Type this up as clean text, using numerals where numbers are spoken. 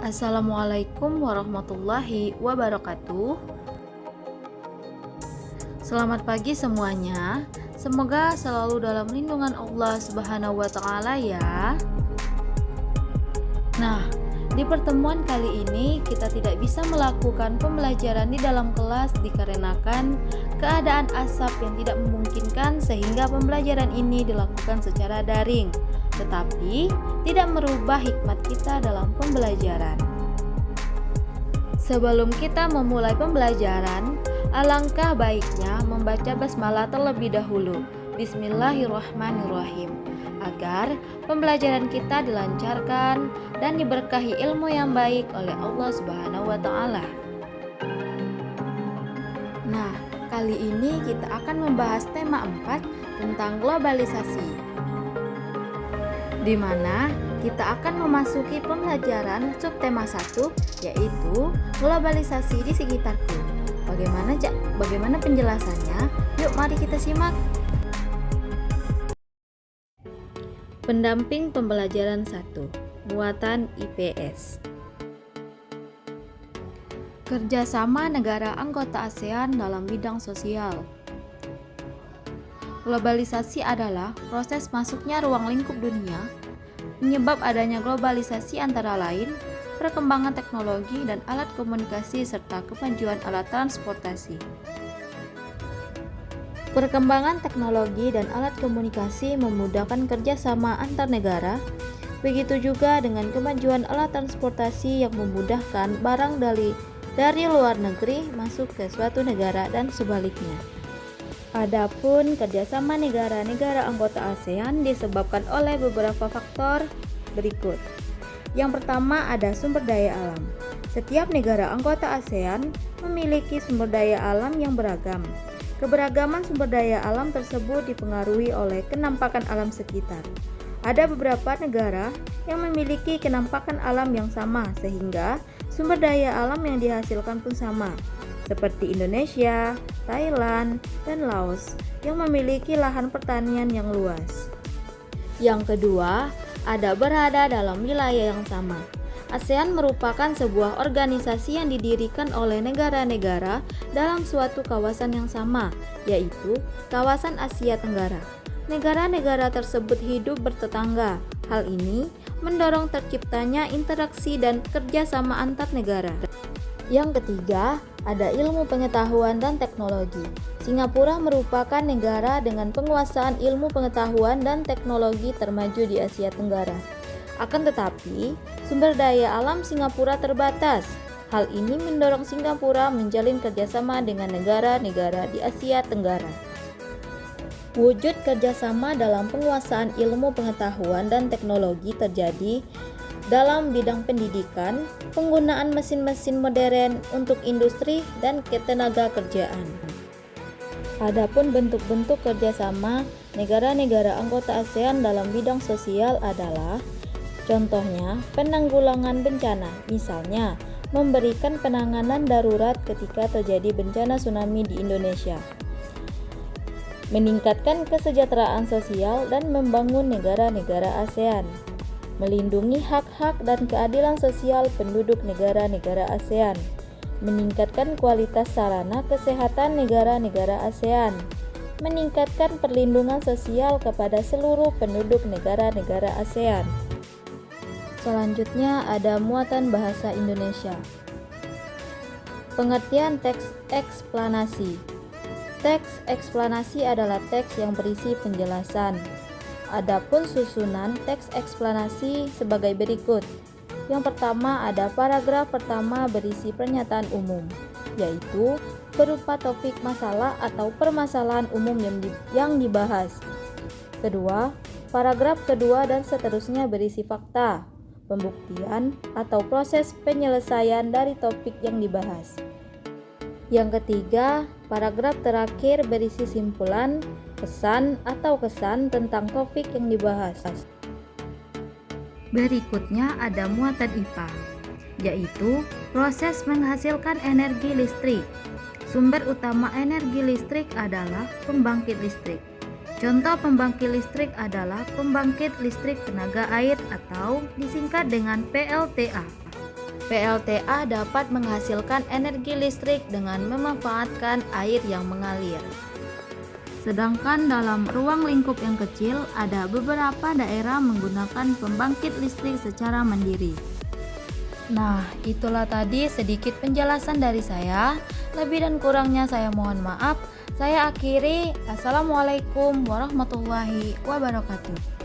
Assalamualaikum warahmatullahi wabarakatuh. Selamat pagi semuanya. Semoga selalu dalam lindungan Allah Subhanahu wa taala ya. Nah, di pertemuan kali ini kita tidak bisa melakukan pembelajaran di dalam kelas dikarenakan keadaan asap yang tidak memungkinkan sehingga pembelajaran ini dilakukan secara daring. Tetapi tidak merubah hikmat kita dalam pembelajaran. Sebelum kita memulai pembelajaran, alangkah baiknya membaca basmalah terlebih dahulu. Bismillahirrahmanirrahim. Agar pembelajaran kita dilancarkan dan diberkahi ilmu yang baik oleh Allah Subhanahu wa taala. Nah, kali ini kita akan membahas tema 4 tentang globalisasi, di mana kita akan memasuki pembelajaran subtema 1, yaitu globalisasi di sekitarku. Bagaimana penjelasannya? Yuk mari kita simak. Pendamping pembelajaran 1, muatan IPS. Kerjasama negara anggota ASEAN dalam bidang sosial. Globalisasi adalah proses masuknya ruang lingkup dunia. Penyebab adanya globalisasi antara lain perkembangan teknologi dan alat komunikasi serta kemajuan alat transportasi. Perkembangan teknologi dan alat komunikasi memudahkan kerjasama antar negara. Begitu juga dengan kemajuan alat transportasi yang memudahkan barang dari luar negeri masuk ke suatu negara dan sebaliknya. Adapun kerjasama negara-negara anggota ASEAN disebabkan oleh beberapa faktor berikut. Yang pertama ada sumber daya alam. Setiap negara anggota ASEAN memiliki sumber daya alam yang beragam. Keberagaman sumber daya alam tersebut dipengaruhi oleh kenampakan alam sekitar. Ada beberapa negara yang memiliki kenampakan alam yang sama sehingga sumber daya alam yang dihasilkan pun sama, seperti Indonesia, Thailand, dan Laos yang memiliki lahan pertanian yang luas. Yang kedua, ada berada dalam wilayah yang sama. ASEAN merupakan sebuah organisasi yang didirikan oleh negara-negara dalam suatu kawasan yang sama, yaitu kawasan Asia Tenggara. Negara-negara tersebut hidup bertetangga. Hal ini mendorong terciptanya interaksi dan kerjasama antar negara. Yang ketiga, ada ilmu pengetahuan dan teknologi. Singapura merupakan negara dengan penguasaan ilmu pengetahuan dan teknologi termaju di Asia Tenggara. Akan tetapi, sumber daya alam Singapura terbatas. Hal ini mendorong Singapura menjalin kerjasama dengan negara-negara di Asia Tenggara. Wujud kerjasama dalam penguasaan ilmu pengetahuan dan teknologi terjadi dalam bidang pendidikan, penggunaan mesin-mesin modern untuk industri dan ketenaga kerjaan. Adapun bentuk-bentuk kerjasama negara-negara anggota ASEAN dalam bidang sosial adalah contohnya penanggulangan bencana, misalnya memberikan penanganan darurat ketika terjadi bencana tsunami di Indonesia, meningkatkan kesejahteraan sosial dan membangun negara-negara ASEAN, melindungi hak-hak dan keadilan sosial penduduk negara-negara ASEAN, meningkatkan kualitas sarana kesehatan negara-negara ASEAN, meningkatkan perlindungan sosial kepada seluruh penduduk negara-negara ASEAN. Selanjutnya ada muatan bahasa Indonesia. Pengertian teks eksplanasi. Teks eksplanasi adalah teks yang berisi penjelasan. Adapun susunan teks eksplanasi sebagai berikut. Yang pertama ada paragraf pertama berisi pernyataan umum, yaitu berupa topik masalah atau permasalahan umum yang dibahas. Kedua, paragraf kedua dan seterusnya berisi fakta, pembuktian, atau proses penyelesaian dari topik yang dibahas. Yang ketiga, paragraf terakhir berisi simpulan, pesan atau kesan tentang topik yang dibahas. Berikutnya ada muatan IPA, yaitu proses menghasilkan energi listrik. Sumber utama energi listrik adalah pembangkit listrik. Contoh pembangkit listrik adalah pembangkit listrik tenaga air atau disingkat dengan PLTA. PLTA dapat menghasilkan energi listrik dengan memanfaatkan air yang mengalir. Sedangkan dalam ruang lingkup yang kecil, ada beberapa daerah menggunakan pembangkit listrik secara mandiri. Nah, itulah tadi sedikit penjelasan dari saya. Lebih dan kurangnya saya mohon maaf. Saya akhiri. Assalamualaikum warahmatullahi wabarakatuh.